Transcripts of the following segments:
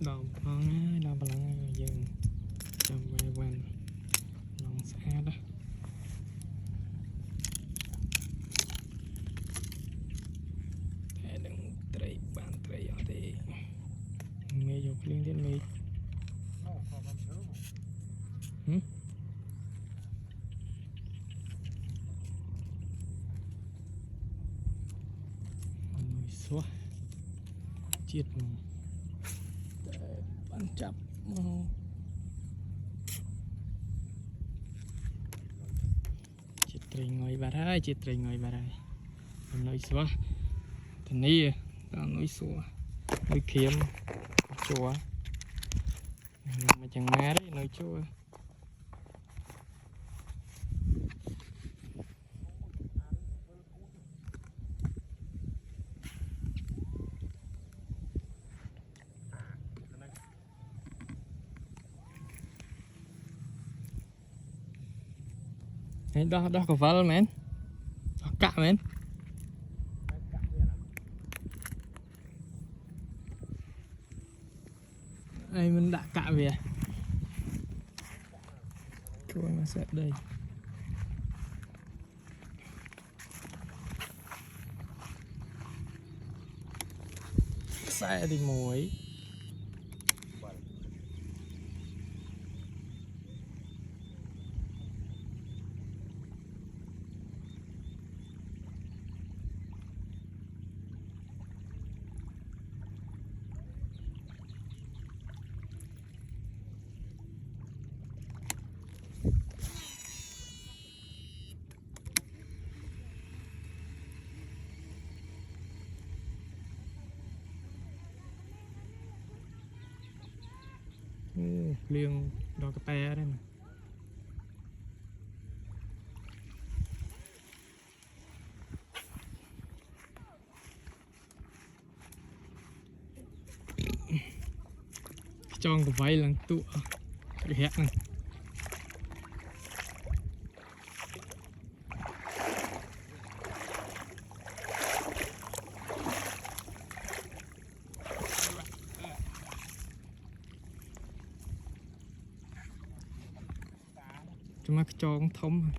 đòn phong đòn bằng dừng trong vàiวันlòng xa đó thế đừng trai bàn trai ở đây nghe dục liên đến mi xóa chiết bàn chập chiết trai ngồi bà đây chiết trai ngồi bà đây nói xóa thì ní nói xóa nói kiếm chúa mà chẳng má đấy nói chúa đó có vál men đó cạ men đây mình đã cạ về thôi nó sẽ đây xe đi muối liêng đò cà pe đây này cho cái váy lần tụ cái hẹn này chúng ta cho con thông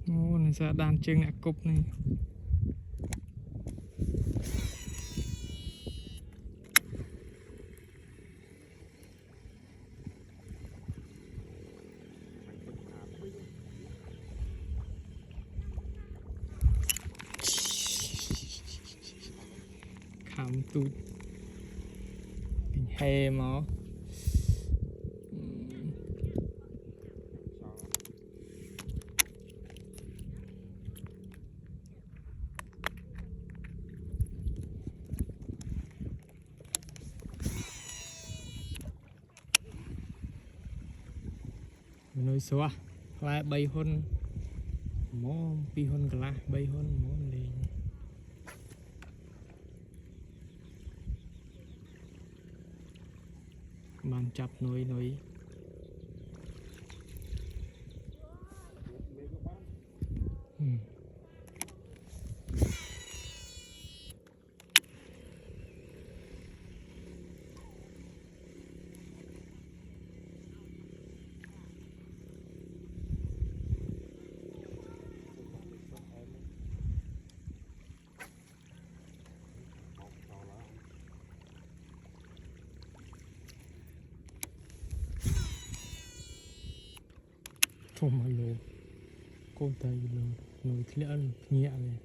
ô này ra đàn chương lại cục này khám tụt hè máu nuôi xóa lại bay hôn mó pi hôn cả bay hôn mó lên bàn chập nuôi không mà lô cô tay lô nồi lẽ nhẹ này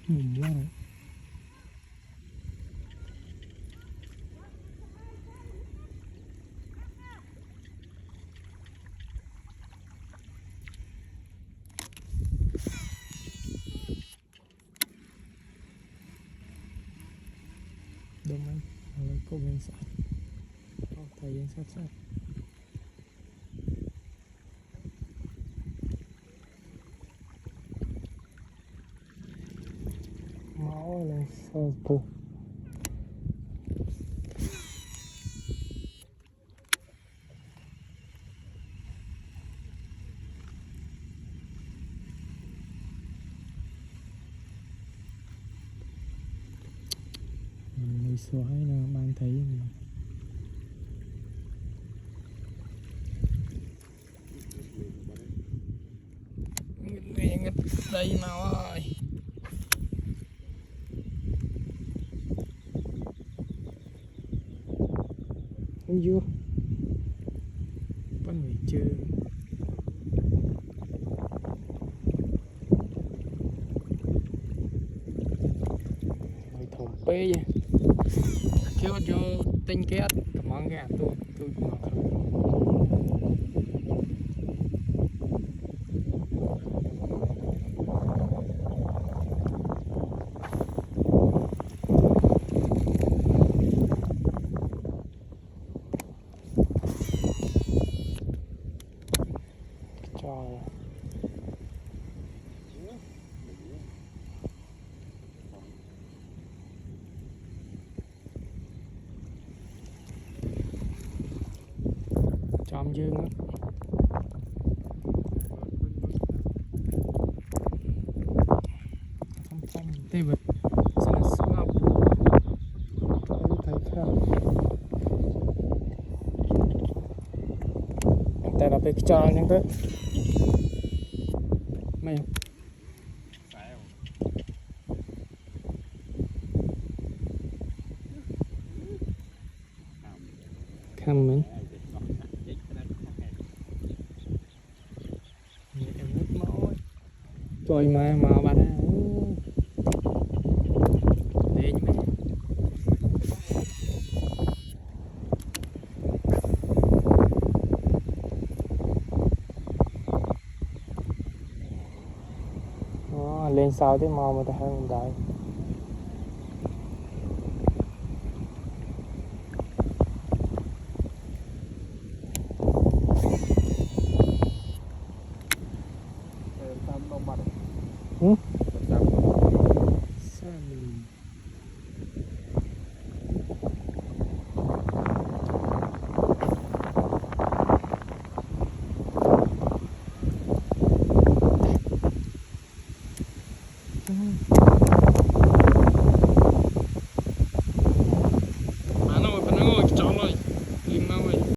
Wow. Đúng anh, lấy cô bên sát. Thầy bên sát sát. Máu lên sơ bù. Mình xoáy là bạn thấy mình. Nghịch đây nào ơi. Không vô. Bắt người chơi. Người thùng bê vậy. Kêu vô tinh kết. Cảm ơn gà tôi mà trời. Chom dương á. Phong tê vật. Sao nó xuống không? Thấy không? Tại là bị cho những cái mày khăm mình rồi mà bà đã để như mấy lên sau tới màu mà ta hơn đại ừ?